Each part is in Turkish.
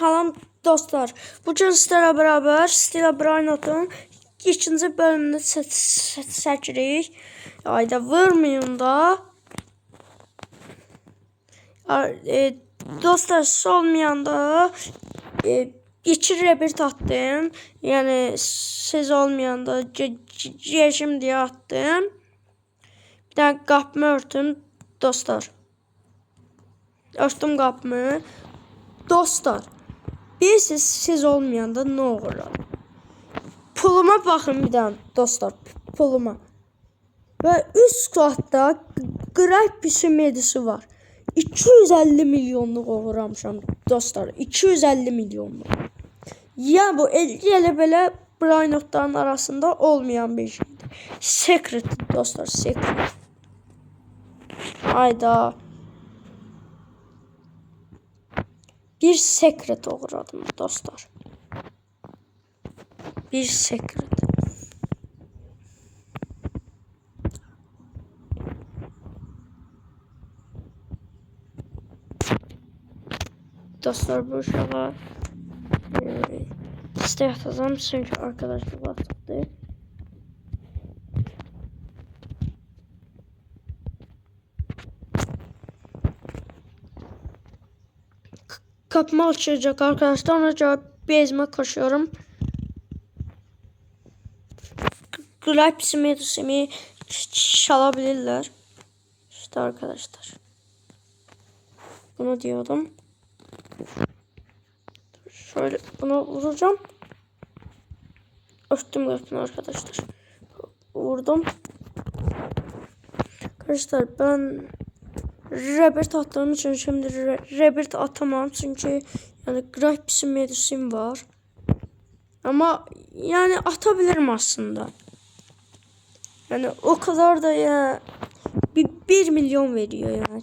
Salam dostlar. Bugün sizlerle beraber Steel Brainot'un ikinci bölümünü çekirik. Ayda vurmayın da. Dostlar olmayan da 2 rebirth attım. Yani siz olmayan da geçim diye attım. Bir tane kapımı örtüm dostlar. Örtüm kapımı. Dostlar. Siz olmayanda ne olur? Puluma bakın bir daha dostlar. Puluma. Ve üst katta Grippis'in medisi var. 250 milyonluk uğramışam dostlar. 250 milyonluk. Ya bu 50 ile böyle Brainot'ların arasında olmayan bir şeydi. Secret dostlar. Secret. Hayda. Bir secret uğradım dostlar. Bir secret. Dostlar bu uşağa site atacağım çünkü arkadaşlık atıldı. Kapımı açacak arkadaşlar. Ona cevap bezme koşuyorum. Grippis'imi medusimi çalabilirler. İşte arkadaşlar. Bunu diyordum. Şöyle bunu vuracağım. Örttüm arkadaşlar. Vurdum. Arkadaşlar ben rebirth attığım için şimdi rebirth atamam çünkü yani Grippis'in medusim var. Ama yani atabilirim aslında. Yani o kadar da ya 1 milyon veriyor yani.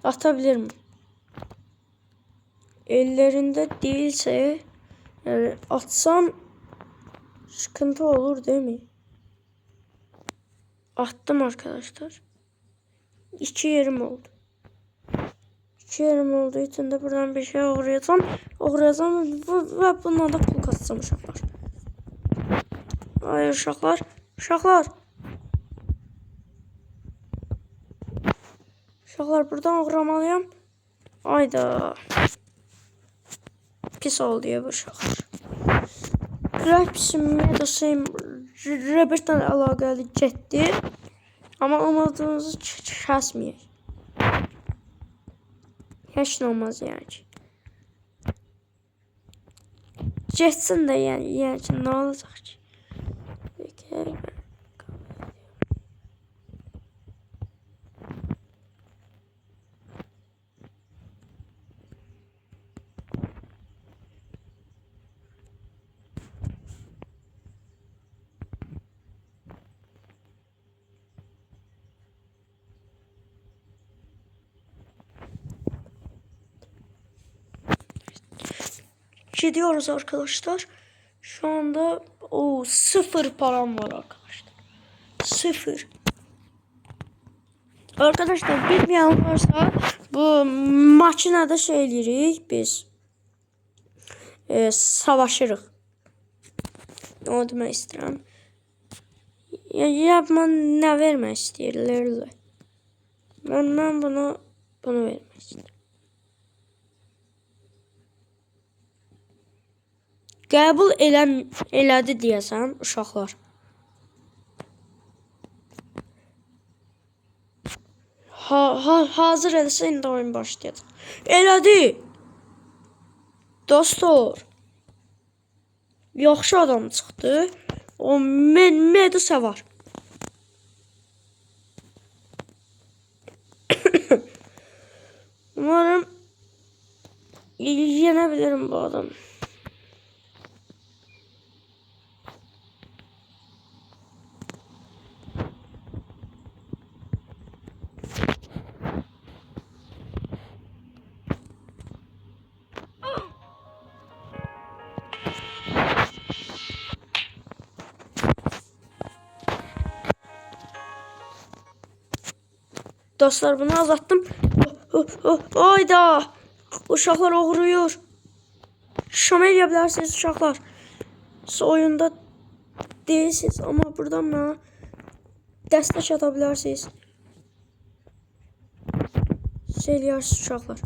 Atabilirim. Ellerinde değilse yani atsam sıkıntı olur değil mi? Attım arkadaşlar. 2 yerim oldu. 2 yerim olduğu için de buradan bir şey uğrayacağım ve bundan da pul katsam uşaklar. Hayır uşaklar. Uşaklar. Uşaklar buradan uğramalıyım. Ayda. Pis oldu ya bu uşaklar. Grippis'in medusayım Robert'dan alakalı getdi. Ama umudumuzu kəsməyək. Heç nə olmaz yəni ki. Getsin də yəni ki nə olacaq ki? Peki. Gidiyoruz arkadaşlar. Şu anda 0 param var arkadaşlar. 0. Arkadaşlar bilmeyen varsa bu makinede şey eləyirik biz. Savaşırıq. Onu demək istəyirəm. Ya mən nə vermək istəyirlər? Mən bunu vermək istəyirəm. Qəbul elədi deyəsən uşaqlar. Hazır eləsə indi oyun başlayacaq. Elədi. Dostlar. Yaxşı adam çıxdı. O medusa var. Umarım yenebilirim bu adamı. Dostlar bunu azalttım. Hayda. Uşaklar uğruyor. şam eləyə bilərsiniz uşaqlar. Siz oyunda değilsiniz amma buradan mənə dəstək ata bilərsiniz. Siz eləyərsiniz uşaqlar.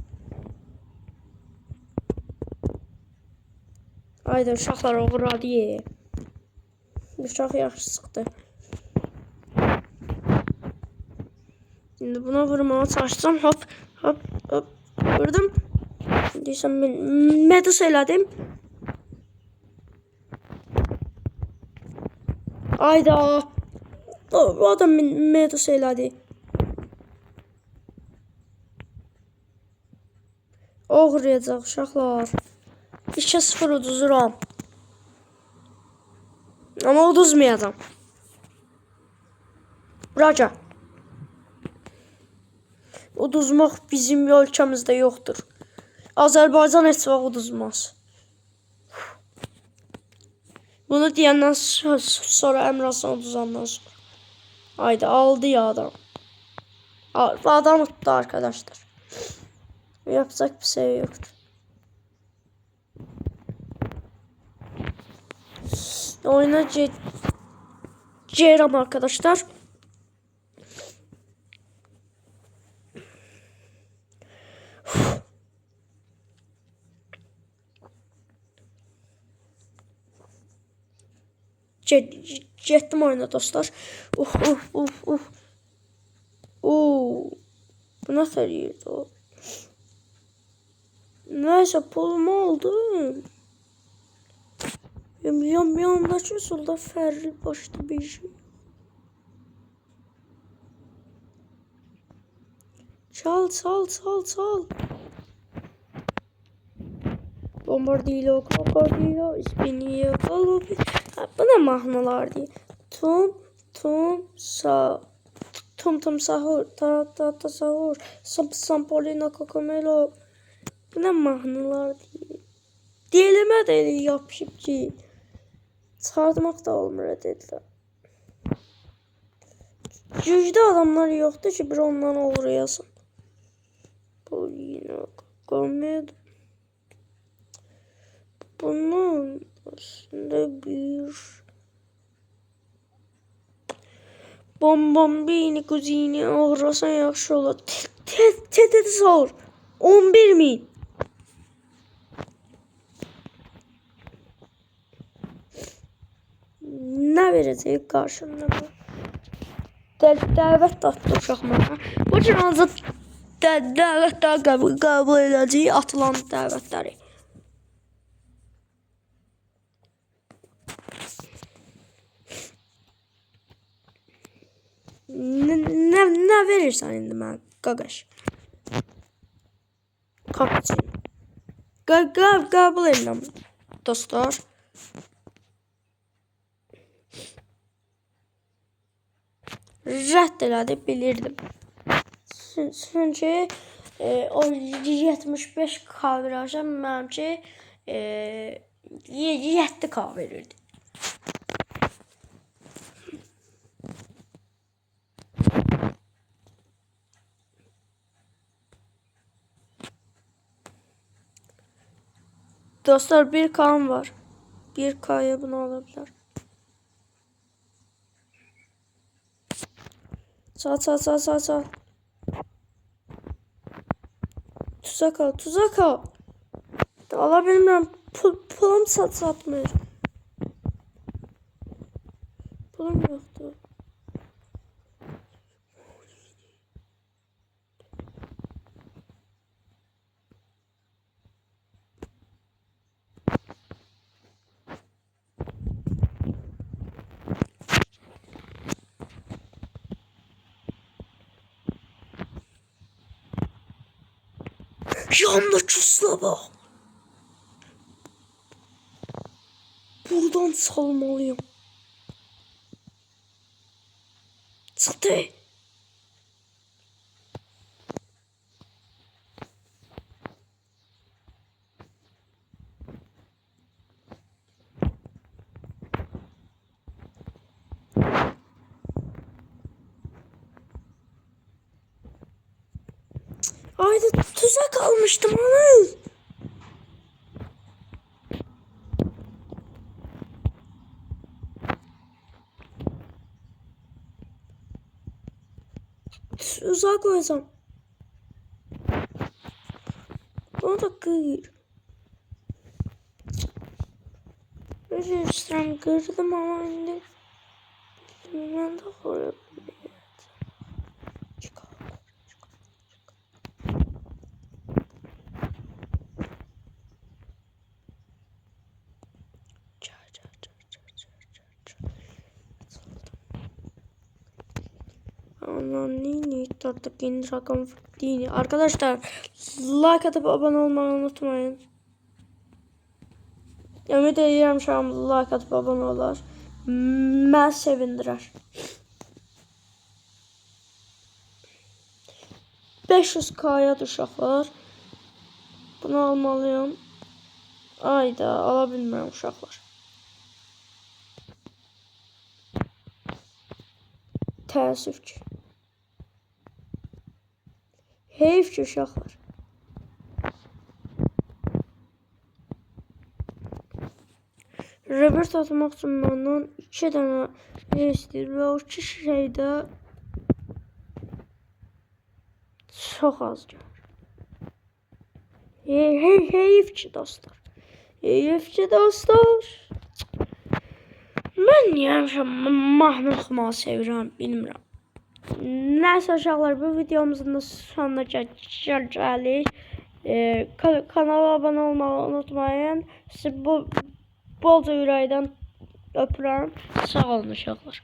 Haydi uşaqlar uğradı ye. Uşaq yaxşı çıxdı. Şimdi buna vurmağa çalışacağım. Hop hop hop. Vurdum. Deyirsən mən medus elədim. Ayda. O adam medus elədi. Oğrayacaq uşaqlar. 2-0 uduzuram. Ama uduzmayacağım. Raca. Uduzmaq bizim ölkəmizdə yoxdur. Azərbaycan heç vaxt uduzmaz. Bunu deyəndən sonra Əmraslan uduzandan sonra. Haydi aldı ya adam. Adam tuttu arkadaşlar. Yapacak bir şey yoktu. Oyuna Ceyram arkadaşlar. Getdim oyuna dostlar. Bu nasıl yerdi o? Neyse pulum oldu. Yandakı solda Fərli başda bir şey. Çal. Bombardilo, krokodilo, ispiniyo, kalubi. Bu ne mahnalar diye. Tum sahur, ta sahur, sampolina kokomelo. Bu ne mahnalar diye. Dilime de yapışıp ki. Çıxartmaq da olmur dediler. Cücdə adamlar yoxdur ki bir ondan uğrayasın. Polina kokomelo. Bunun aslında bir bombambini kuzini uğrasan yaxşı olur. Tete sor. 11.000. Ne verecek karşında bu? Dəvət də atdı uşaq mənə. Bu cür ancaq dəvət daha qəbul edəcəyi atılan dəvətləri. Ne verirsen indi mən qaqaş. Kapçın. Qəbul edirəm dostlar. Rədd elədi, bilirdim. Çünki o 75k verəcəm, mənimki 7k verirdi. Dostlar 1k'm var. 1k'ya bunu alabilir. Sağ. Tuzak al. Alabilmem. Pulum satmıyor. Pulum yoktu. Yanına çusla bak. Buradan salmalıyım. Çıktı. Haydi tuzak almıştım onu. Uzağa koysam. Bunu da kır. Rejistran kırdım ama indi. Ben de koyabilirim. Ananini tarttık yeni rakam dini. Arkadaşlar like atıp abone olmayı unutmayın. Ümid edirəm şu an like atıp abone olar. Mən sevindirər. 500K'ya uşaqlar. Bunu almalıyım. Ayda ala bilmirəm uşaqlar. Təəssüf ki. Heyf ki uşaqlar. Revert atmaq üçün məndən 2 dənə istəyir və o 2 şeydə çox az gəlir. Heyf ki dostlar. Heyf ki dostlar. Mən niyə həmişə mahnı oxumağı sevirəm, bilmirəm. Nəysə uşaqlar, bu videomuzun da sonuna gəlirik. Kanala abone olmayı unutmayın. Sizi bolca ürəkdən öpürəm. Sağ olun uşaqlar.